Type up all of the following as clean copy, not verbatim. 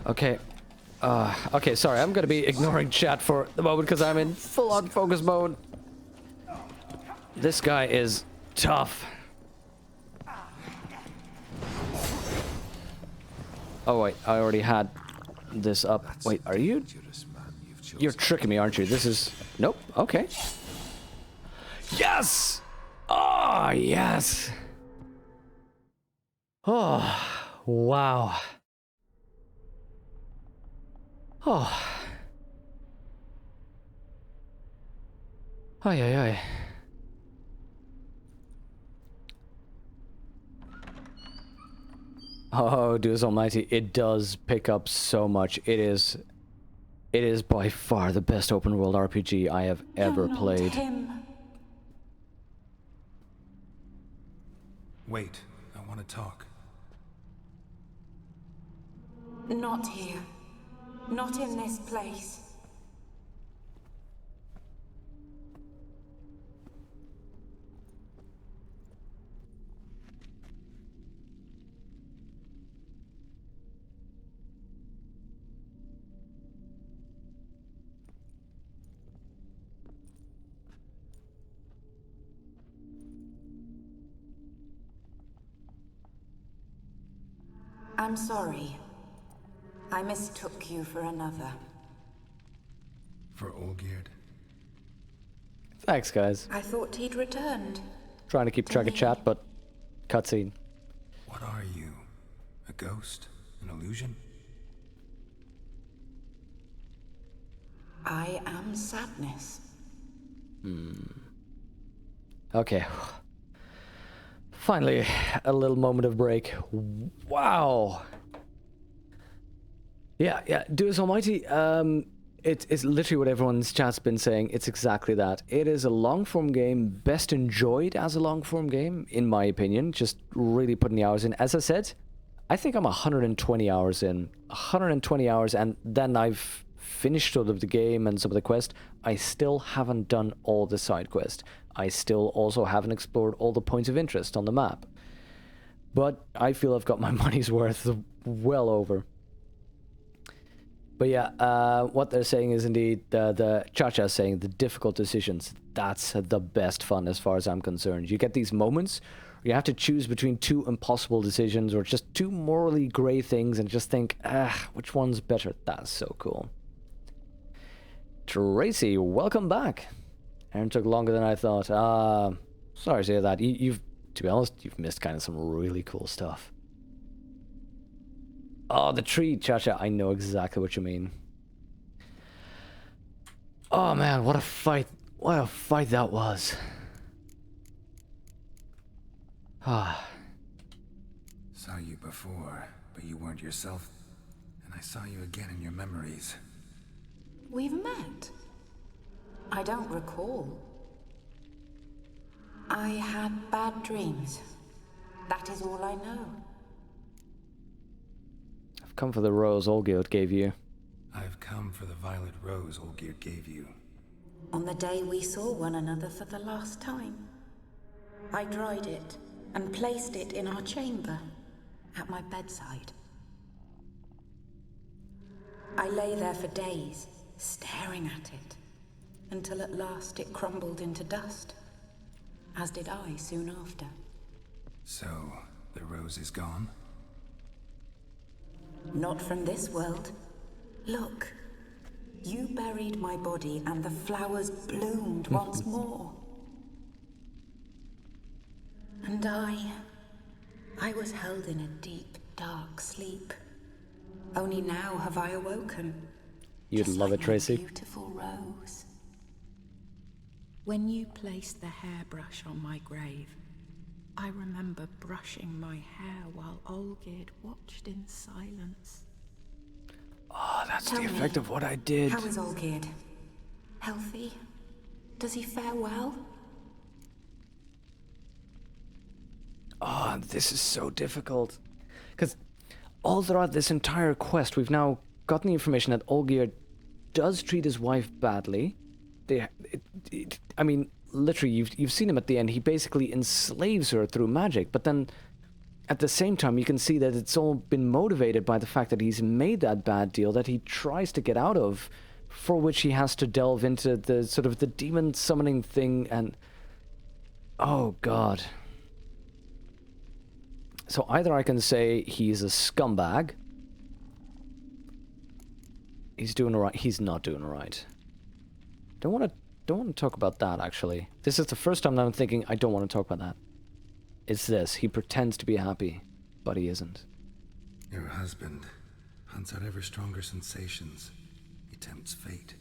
Okay. Okay, sorry, I'm gonna be ignoring chat for the moment because I'm in full-on focus mode. This guy is tough. Oh wait, I already had this up. Wait, are you? You're tricking me, aren't you? This is... Nope, okay. Yes! Oh, yes! Oh, wow. Oh. Ay, ay, ay. Oh, Deus Almighty, it does pick up so much. It is by far the best open world RPG I have ever played. Wait, I want to talk. Not here. Not in this place. I'm sorry. I mistook you for another. For Olgierd? Thanks, guys. I thought he'd returned. Trying to keep track of chat, but cutscene. What are you? A ghost? An illusion? I am sadness. Okay. Finally, a little moment of break. Wow. Yeah, Deus Almighty, it's literally what everyone's chat's been saying. It's exactly that. It is a long-form game, best enjoyed as a long-form game, in my opinion. Just really putting the hours in. As I said, I think I'm 120 hours in. 120 hours, and then I've finished sort of the game and some of the quests. I still haven't done all the side quests. I still also haven't explored all the points of interest on the map. But I feel I've got my money's worth well over. But yeah, what they're saying is indeed, the Cha-Cha is saying, the difficult decisions, that's the best fun as far as I'm concerned. You get these moments where you have to choose between two impossible decisions or just two morally grey things and just think, which one's better? That's so cool. Tracy, welcome back. Aaron took longer than I thought. Sorry to hear that. You've, to be honest, you've missed kind of some really cool stuff. Oh, the tree, Cha-Cha. I know exactly what you mean. Oh man, what a fight. What a fight that was. Ah. Saw you before, but you weren't yourself. And I saw you again in your memories. We've met. I don't recall. I had bad dreams. That is all I know. I've come for the rose Olgierd gave you. I've come for the violet rose Olgierd gave you. On the day we saw one another for the last time, I dried it and placed it in our chamber, at my bedside. I lay there for days, staring at it, until at last it crumbled into dust, as did I soon after. So, the rose is gone? Not from this world. Look, you buried my body and the flowers bloomed once more. And I was held in a deep, dark sleep. Only now have I awoken. You'd love it, Tracy. Beautiful rose. When you placed the hairbrush on my grave, I remember brushing my hair while Olgierd watched in silence. Oh, that's Tell the me, effect of what I did. How is Olgierd? Healthy? Does he fare well? Oh, this is so difficult. Because all throughout this entire quest, we've now gotten the information that Olgierd does treat his wife badly. I mean, literally, you've seen him at the end. He basically enslaves her through magic. But then at the same time, you can see that it's all been motivated by the fact that he's made that bad deal that he tries to get out of, for which he has to delve into the sort of the demon summoning thing, and oh god. So either I can say he's a scumbag. He's doing alright. He's not doing alright. Don't want to talk about that, actually. This is the first time that I'm thinking I don't want to talk about that. It's this. He pretends to be happy, but he isn't. Your husband hunts out ever stronger sensations. He tempts fate,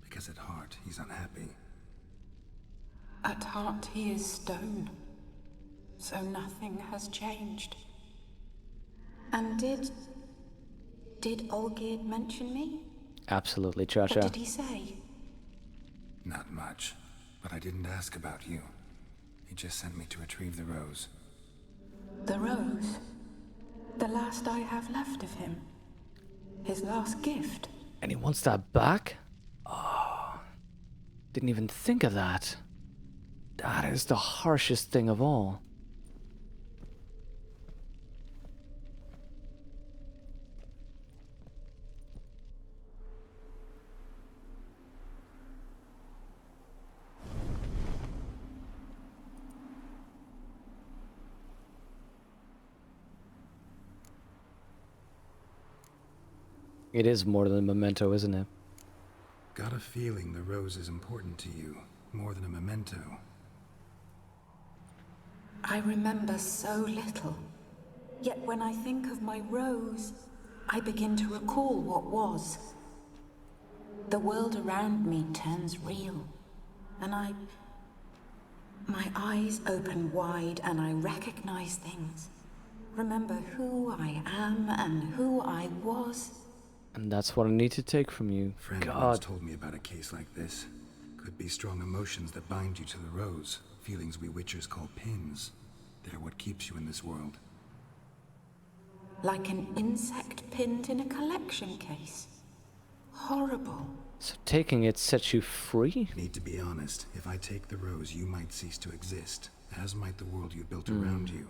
because at heart he's unhappy. At heart he is stone, so nothing has changed. And did Olgierd mention me? Absolutely, Cha-Cha. What did he say? Not much, but I didn't ask about you. He just sent me to retrieve the rose. The rose? The last I have left of him? His last gift? And he wants that back? Oh, didn't even think of that. That is the harshest thing of all. It is more than a memento, isn't it? Got a feeling the rose is important to you, more than a memento. I remember so little. Yet when I think of my rose, I begin to recall what was. The world around me turns real, and my eyes open wide and I recognize things. Remember who I am and who I was. And that's what I need to take from you. Friend once told me about a case like this. Could be strong emotions that bind you to the rose. Feelings we witchers call pins. They're what keeps you in this world. Like an insect pinned in a collection case. Horrible. So taking it sets you free? Need to be honest. If I take the rose, you might cease to exist, as might the world you built around you.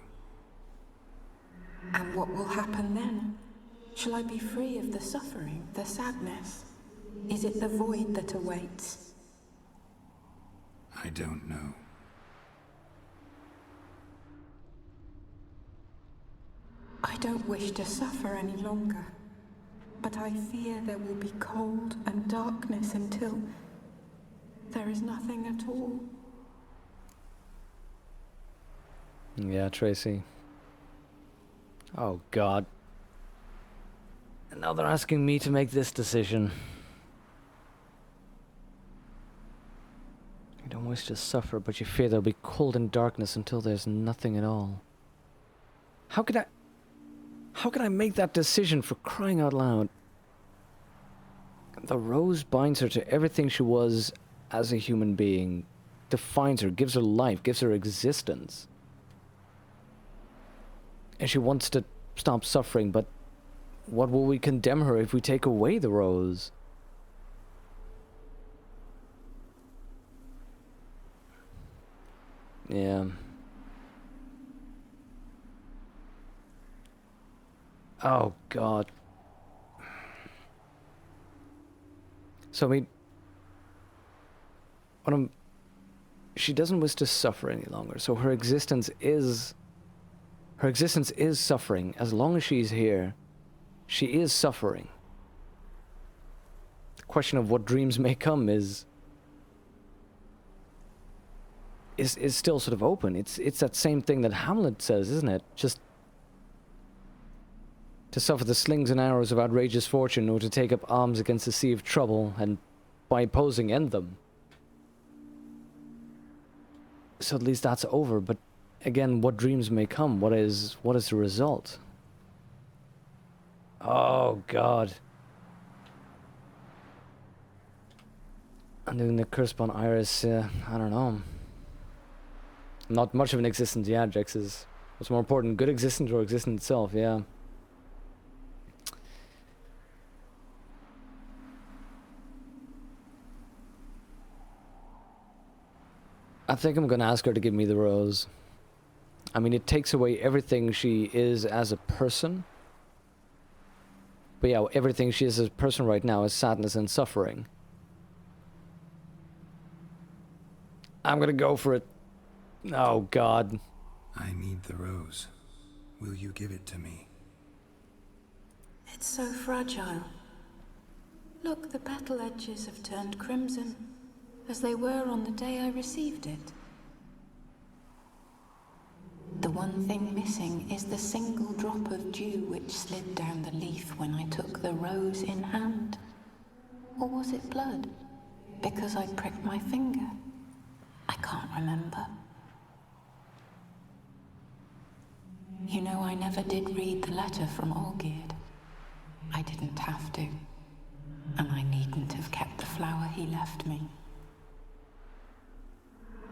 And what will happen then? Shall I be free of the suffering, the sadness? Is it the void that awaits? I don't know. I don't wish to suffer any longer, but I fear there will be cold and darkness until there is nothing at all. Yeah, Tracy. Oh, God. And now they're asking me to make this decision. You don't wish to suffer, but you fear there'll be cold and darkness until there's nothing at all. How could I make that decision, for crying out loud? The rose binds her to everything she was as a human being, defines her, gives her life, gives her existence. And she wants to stop suffering, but what will we condemn her if we take away the rose? Yeah. Oh, God. So, I mean, she doesn't wish to suffer any longer, so her existence is suffering. As long as she's here, she is suffering. The question of what dreams may come is still sort of open. It's that same thing that Hamlet says, isn't it? Just to suffer the slings and arrows of outrageous fortune, or to take up arms against the sea of trouble, and by opposing end them. So at least that's over, but again, what dreams may come? What is the result? Oh, God. I'm doing the curse upon Iris, I don't know. Not much of an existence, yeah, Jex is... What's more important, good existence or existence itself, yeah. I think I'm gonna ask her to give me the rose. I mean, it takes away everything she is as a person. But yeah, everything she is as a person right now is sadness and suffering. I'm gonna go for it. Oh, God. I need the rose. Will you give it to me? It's so fragile. Look, the petal edges have turned crimson, as they were on the day I received it. The one thing missing is the single drop of dew which slid down the leaf when I took the rose in hand. Or was it blood? Because I pricked my finger. I can't remember. You know, I never did read the letter from Olgierd. I didn't have to. And I needn't have kept the flower he left me.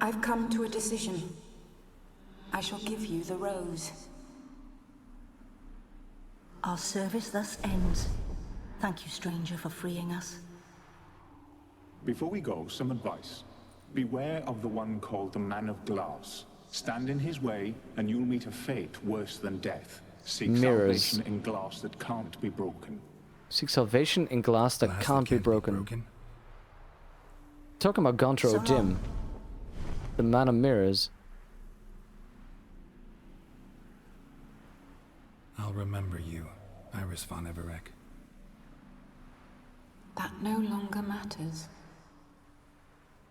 I've come to a decision. I shall give you the rose. Our service thus ends. Thank you, stranger, for freeing us. Before we go, some advice. Beware of the one called the Man of Glass. Stand in his way, and you'll meet a fate worse than death. Seek Mirrors. salvation in glass that can't be broken. Seek salvation in glass that Glass can't be broken. Talking about Gontro So Dim. The Man of Mirrors. I'll remember you, Iris von Everec. That no longer matters.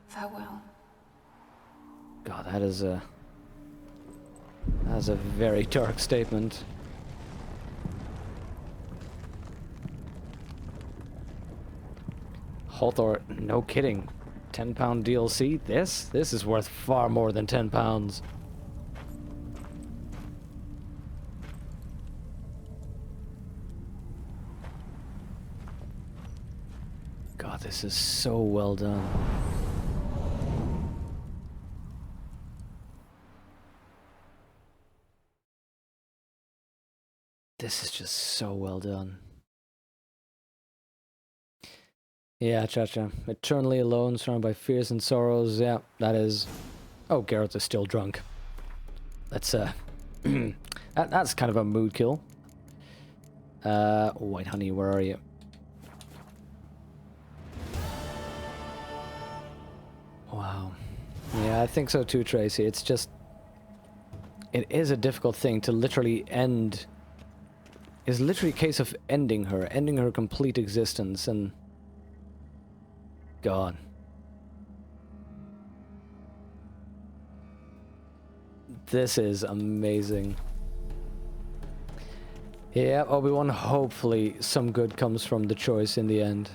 Farewell. God, that is a very dark statement. Halthor, no kidding. £10 DLC? This is worth far more than £10. God, this is so well done. This is just so well done. Yeah, Cha-Cha. Eternally alone, surrounded by fears and sorrows. Yeah, that is... Oh, Geralt is still drunk. That's, that's kind of a mood kill. White Honey, where are you? Wow. Yeah, I think so too, Tracy. It's just... It is a difficult thing to literally end... It's literally a case of ending her complete existence, and... God. This is amazing. Yeah, Obi-Wan, hopefully some good comes from the choice in the end.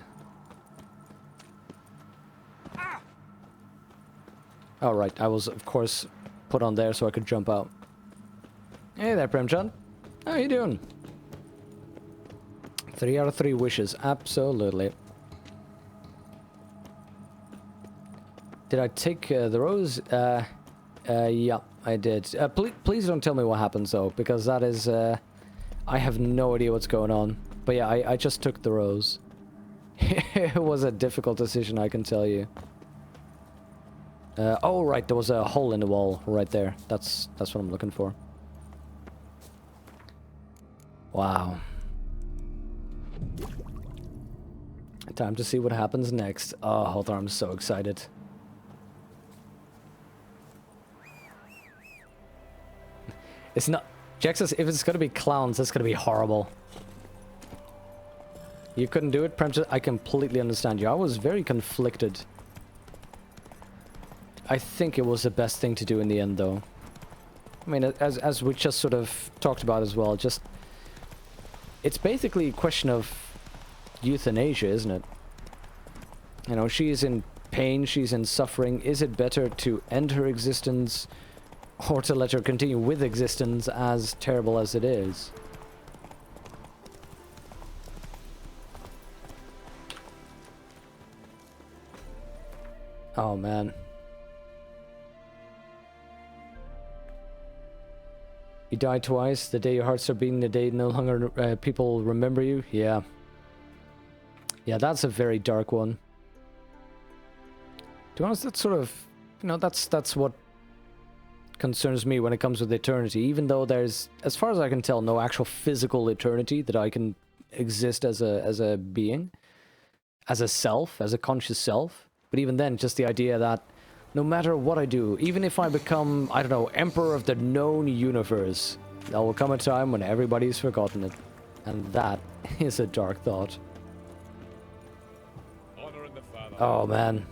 Alright, I was of course put on there so I could jump out. Hey there, Premchand. How you doing? 3 out of 3 wishes, absolutely. Did I take the rose? Yeah, I did. Please don't tell me what happens though, because that is, I have no idea what's going on. But yeah, I just took the rose. It was a difficult decision, I can tell you. Oh right, there was a hole in the wall right there. That's what I'm looking for. Wow. Time to see what happens next. Oh, hold on, I'm so excited. It's not... Jack says if it's gonna be clowns, it's gonna be horrible. You couldn't do it, Prem? I completely understand you. I was very conflicted. I think it was the best thing to do in the end, though. I mean, as we just sort of talked about as well, just... It's basically a question of euthanasia, isn't it? You know, she's in pain, she's in suffering. Is it better to end her existence or to let her continue with existence, as terrible as it is? Oh man. You died twice, the day your heart started beating, the day no longer people remember you. Yeah. Yeah, that's a very dark one. To be honest, that's sort of, you know, that's what concerns me when it comes with eternity, even though there's, as far as I can tell, no actual physical eternity that I can exist as a being, as a self, as a conscious self. But even then, just the idea that no matter what I do, even if I become, I don't know, emperor of the known universe, there will come a time when everybody's forgotten it. And that is a dark thought. Oh, man.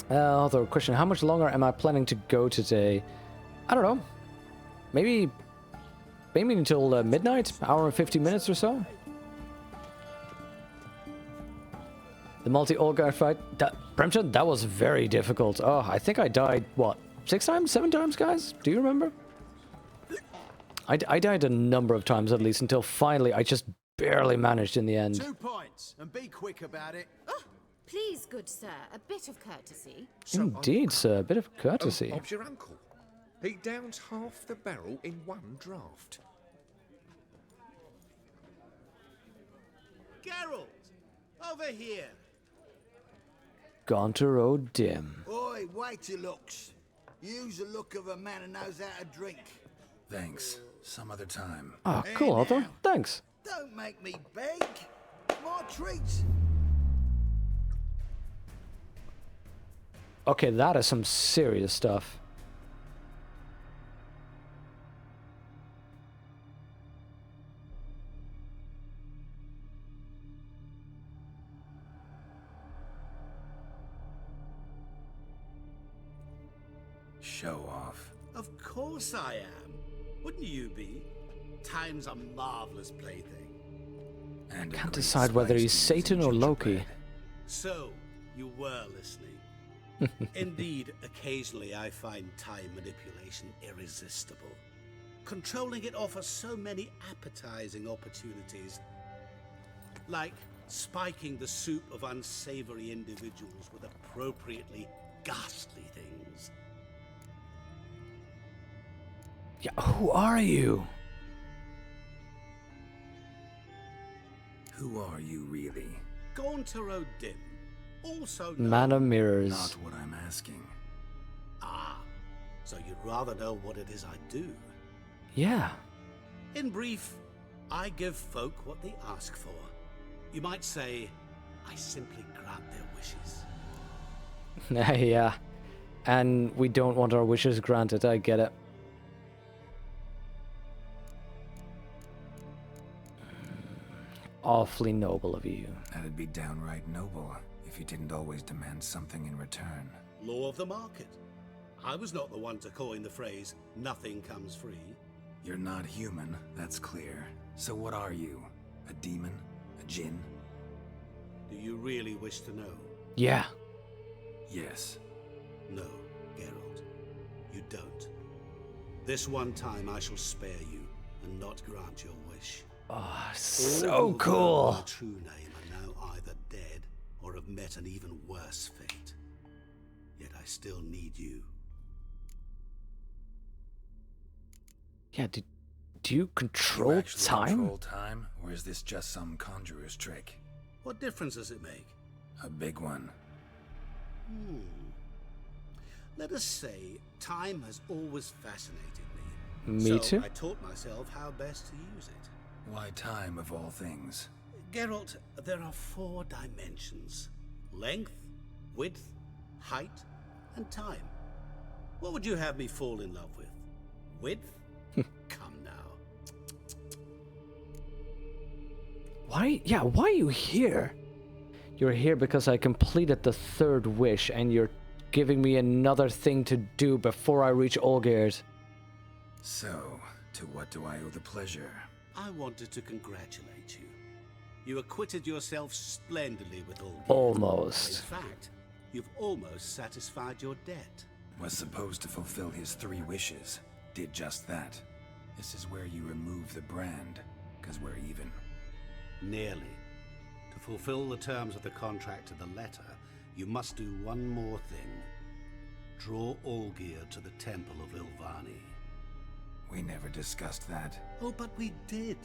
Other question, how much longer am I planning to go today? I don't know. Maybe until midnight? Hour and 50 minutes or so? The multi-Olgar fight? Premton, that was very difficult. Oh, I think I died, what, 6 times? 7 times, guys? Do you remember? I died a number of times at least, until finally I just barely managed in the end. 2 points, and be quick about it. Oh, please, good sir, a bit of courtesy. Indeed, sir, a bit of courtesy. Bob's your uncle. He downs half the barrel in one draft. Geralt, over here. Gaunter O'Dim. Oi, wait your looks. Use the look of a man who knows how to drink. Thanks. Some other time. Oh, cool, Arthur. now. Thanks. Don't make me beg. My treats. Okay, that is some serious stuff. Show off. Of course I am. Wouldn't you be? Time's a marvelous plaything. And Can't decide whether he's Satan or Loki. So, you were listening. Indeed, occasionally I find time manipulation irresistible. Controlling it offers so many appetizing opportunities. Like spiking the soup of unsavory individuals with appropriately ghastly things. Yeah, who are you? Who are you really? Gaunter O'Dim, also known... Man of Mirrors. Not what I'm asking. Ah, so you'd rather know what it is I do. Yeah. In brief, I give folk what they ask for. You might say, I simply grant their wishes. Yeah. And we don't want our wishes granted, I get it. Awfully noble of you. That'd be downright noble if you didn't always demand something in return. Law of the market. I was not the one to coin the phrase, nothing comes free. You're not human, that's clear. So what are you? A demon? A djinn? Do you really wish to know? Yeah. Yes. No, Geralt. You don't. This one time I shall spare you and not grant your wish. Oh, All so who know my cool. true name are now either dead or have met an even worse fate. Yet I still need you. Yeah, do you control You actually time? control time, or is this just some conjurer's trick? What difference does it make? A big one. Let us say time has always fascinated me. Me so too. I taught myself how best to use it. Why time of all things? Geralt, there are 4 dimensions. Length, width, height, and time. What would you have me fall in love with? Width? Come now. Why are you here? You're here because I completed the 3rd wish and you're giving me another thing to do before I reach Olgerd. So, to what do I owe the pleasure? I wanted to congratulate you. You acquitted yourself splendidly with Olgerd. Almost. In fact, you've almost satisfied your debt. Was supposed to fulfill his 3 wishes. Did just that. This is where you remove the brand, because we're even. Nearly. To fulfill the terms of the contract to the letter, you must do one more thing. Draw Olgerd to the Temple of Ilvani. We never discussed that. Oh, but we did.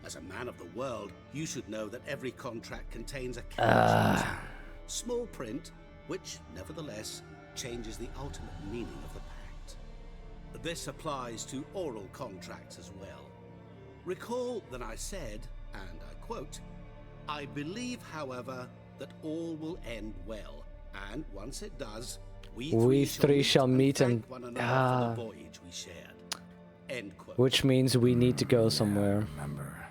As a man of the world, you should know that every contract contains a catch. Small print, which, nevertheless, changes the ultimate meaning of the pact. This applies to oral contracts as well. Recall that I said, and I quote, "I believe, however, that all will end well, and once it does, we three shall meet and thank one another for the voyage we shared." End quote. Which means we need to go somewhere. Remember.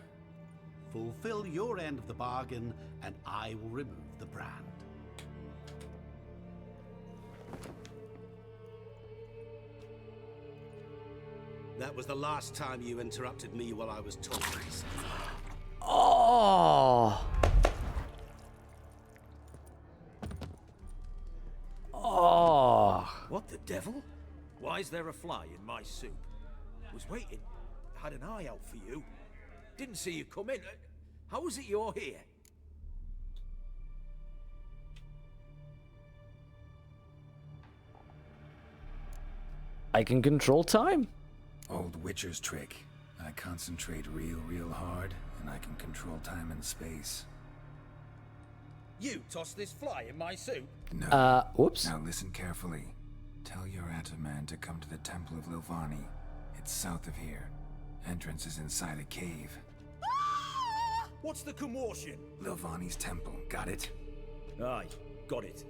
Fulfill your end of the bargain, and I will remove the brand. That was the last time you interrupted me while I was talking. Oh. Oh. What the devil? Why is there a fly in my soup? Was waiting. Had an eye out for you. Didn't see you come in. How is it you're here? I can control time. Old Witcher's trick. I concentrate real hard, and I can control time and space. You tossed this fly in my soup? No. Whoops. Now listen carefully. Tell your Ataman to come to the Temple of Lilvani. It's south of here. Entrance is inside a cave. What's the commotion? Lilvani's temple. Got it? Aye, got it.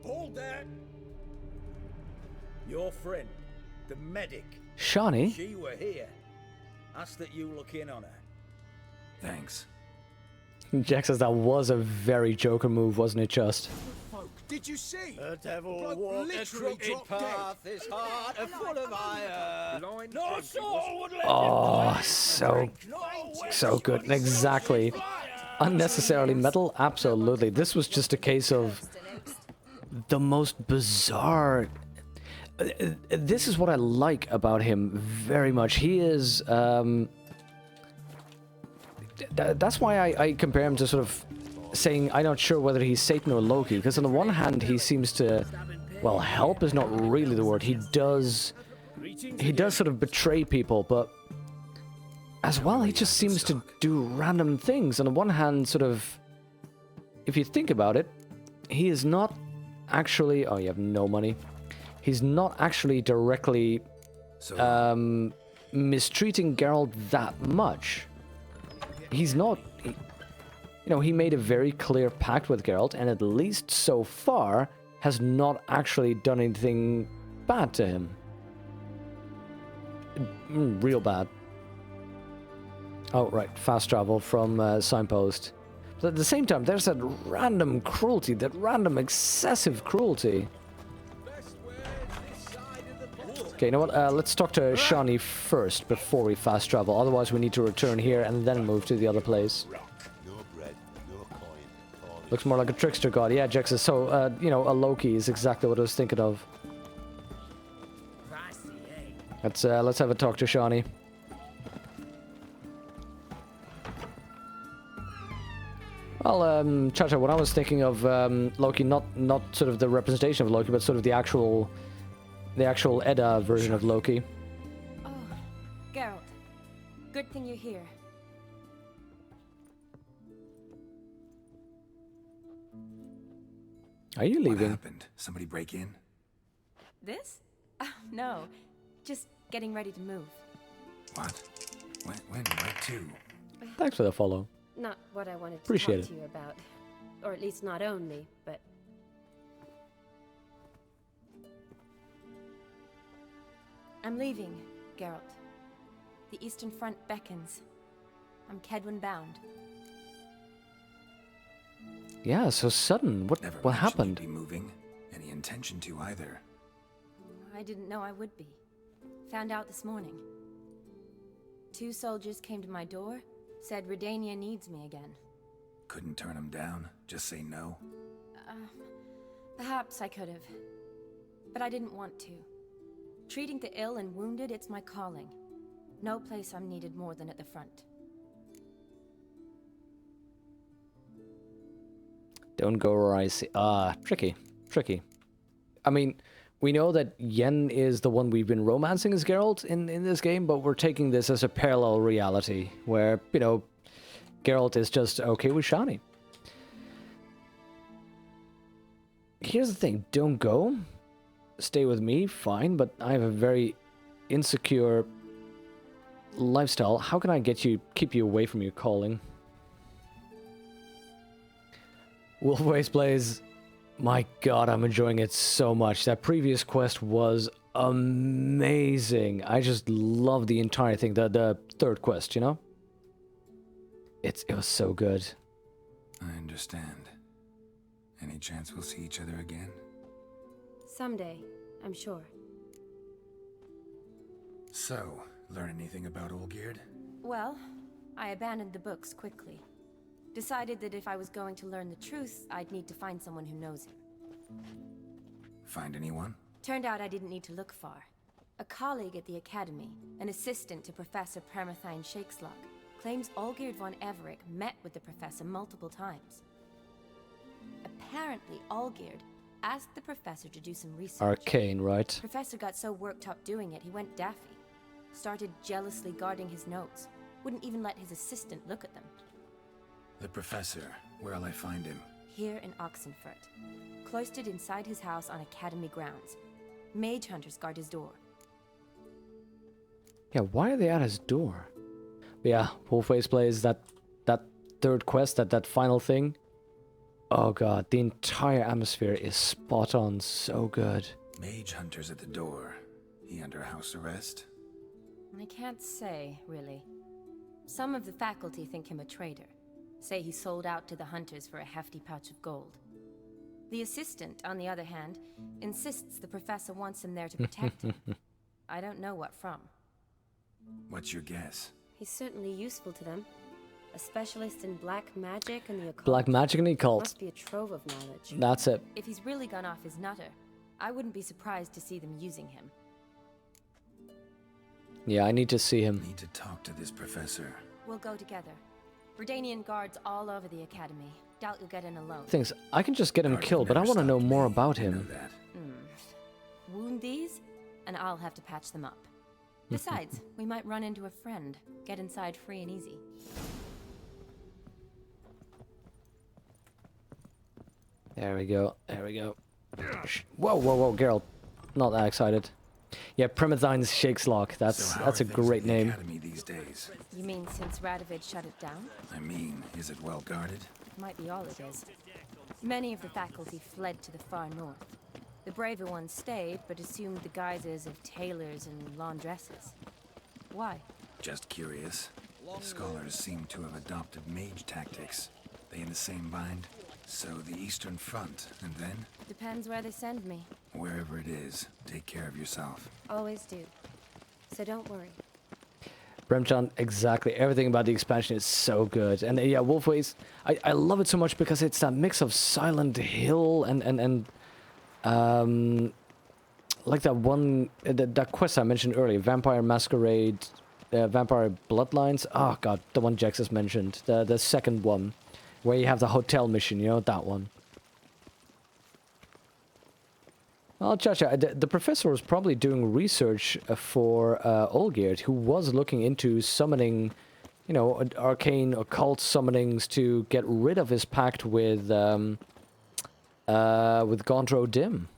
Hold there! Your friend, the medic. Shawnee? She were here. Ask that you look in on her. Thanks. Jack says that was a very Joker move, wasn't it just? Did you see? The devil walked a crooked path, his heart a full of iron. No soul would let Oh, so good. Exactly. Unnecessarily metal? Absolutely. This was just a case of the most bizarre... This is what I like about him very much. He is... That's why I compare him to sort of saying I'm not sure whether he's Satan or Loki, because on the one hand he seems to, well, help is not really the word. He does sort of betray people, but as well he just seems to do random things. On the one hand, sort of, if you think about it, he is not actually, oh, you have no money. He's not actually directly mistreating Geralt that much. He's not... You know, he made a very clear pact with Geralt, and at least so far has not actually done anything bad to him. Real bad. Oh, right. Fast travel from Signpost. But at the same time, there's that random cruelty, that random excessive cruelty. Okay, you know what? Let's talk to Shawnee first before we fast travel. Otherwise, we need to return here and then move to the other place. Looks more like a trickster god. Yeah, Jex is so, you know, a Loki is exactly what I was thinking of. Let's have a talk to Shawnee. Well, Chacha, when I was thinking of Loki, not sort of the representation of Loki, but sort of the actual Edda version of Loki. Oh, Geralt. Good thing you're here. Are you leaving? What happened? Somebody break in? This? Oh, no. Just getting ready to move. What? When? Where to? Thanks for the follow. Not what I wanted to Appreciate talk to you about. Or at least not only, but... I'm leaving, Geralt. The Eastern Front beckons. I'm Kedwin bound. Yeah, so sudden. What happened? You'd be moving. Any intention to either. I didn't know I would be. Found out this morning. 2 soldiers came to my door, said Redania needs me again. Couldn't turn them down? Just say no? Perhaps I could have. But I didn't want to. Treating the ill and wounded, it's my calling. No place I'm needed more than at the front. Don't go where I see. Tricky. I mean, we know that Yen is the one we've been romancing as Geralt in this game, but we're taking this as a parallel reality where, you know, Geralt is just okay with Shani. here's the thing, don't go. Stay with me, fine, but I have a very insecure lifestyle. How can I keep you away from your calling? Wolfways plays. My god, I'm enjoying it so much. That previous quest was amazing. I just love the entire thing. The third quest, you know? It was so good. I understand. Any chance we'll see each other again? Someday, I'm sure. So, learn anything about Olgierd? Well, I abandoned the books quickly. Decided that if I was going to learn the truth, I'd need to find someone who knows him. Find anyone? Turned out I didn't need to look far. A colleague at the Academy, an assistant to Professor Permathine Shakeslog, claims Olgierd von Everick met with the professor multiple times. Apparently, Olgierd asked the professor to do some research. Arcane, right? Professor got so worked up doing it, he went daffy. Started jealously guarding his notes. Wouldn't even let his assistant look at them. The professor. Where'll I find him? Here in Oxenfurt. Cloistered inside his house on Academy grounds. Mage hunters guard his door. Yeah, why are they at his door? But yeah, Wolfways plays that third quest, that final thing. Oh god, the entire atmosphere is spot on, so good. Mage hunters at the door. He under house arrest? I can't say, really. Some of the faculty think him a traitor. Say he sold out to the hunters for a hefty pouch of gold. The assistant, on the other hand, insists the professor wants him there to protect him. I don't know what from. What's your guess? He's certainly useful to them. A specialist in black magic and the occult. Black magic and the occult. Must be a trove of knowledge. That's it. If he's really gone off his nutter, I wouldn't be surprised to see them using him. Yeah, I need to see him. Need to talk to this professor. We'll go together. Redanian guards all over the Academy. Doubt you'll get in alone. Things, I can just get him killed, but I want to know more about him. Wound these, and I'll have to patch them up. Besides, we might run into a friend. Get inside free and easy. There we go. There we go. Whoa, whoa, whoa, Geralt. Not that excited. Yeah, Primathine's Shakeslog. That's a great name. Academy these days? You mean since Radovid shut it down? I mean, is it well guarded? Might be all it is. Many of the faculty fled to the far north. The braver ones stayed, but assumed the guises of tailors and laundresses. Why? Just curious. Scholars seem to have adopted mage tactics. They in the same bind? So the Eastern Front, and then? Depends where they send me. Wherever it is, take care of yourself. Always do. So don't worry. Bremchan, exactly. Everything about the expansion is so good. And yeah, Wolfways, I love it so much because it's that mix of Silent Hill and like that one, that quest I mentioned earlier, Vampire Masquerade, Vampire Bloodlines. Oh god, the one Jax has mentioned. The second one, where you have the hotel mission, you know, that one. Well, Chacha, the professor was probably doing research for Olgierd, who was looking into summoning, you know, arcane occult summonings to get rid of his pact with Gondro Dim.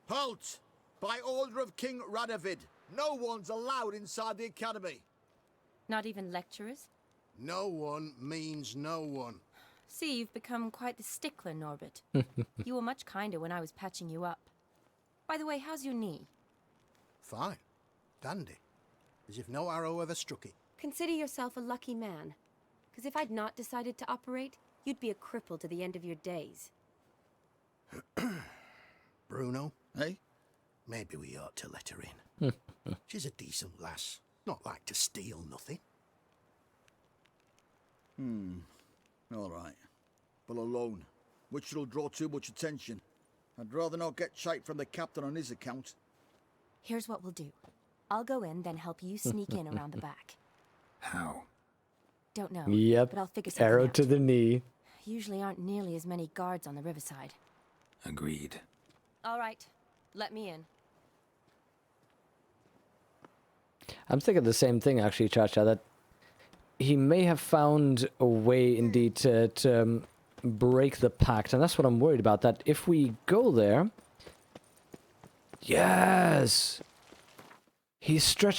Halt! By order of King Radovid, no one's allowed inside the Academy. Not even lecturers? No one means no one. See, you've become quite the stickler, Norbert. You were much kinder when I was patching you up. By the way, how's your knee? Fine. Dandy. As if no arrow ever struck it. Consider yourself a lucky man. Because if I'd not decided to operate, you'd be a cripple to the end of your days. Bruno, eh? Maybe we ought to let her in. She's a decent lass. Not like to steal nothing. All right. But alone, which will draw too much attention. I'd rather not get shite from the captain on his account. Here's what we'll do. I'll go in, then help you sneak in around the back. How? Don't know. Yep. But I'll figure something Arrow out. to the knee. Usually aren't nearly as many guards on the riverside. Agreed. All right. Let me in. I'm thinking the same thing, actually, Chacha, that he may have found a way indeed to break the pact, and that's what I'm worried about, that if we go there... Yes! He's stretched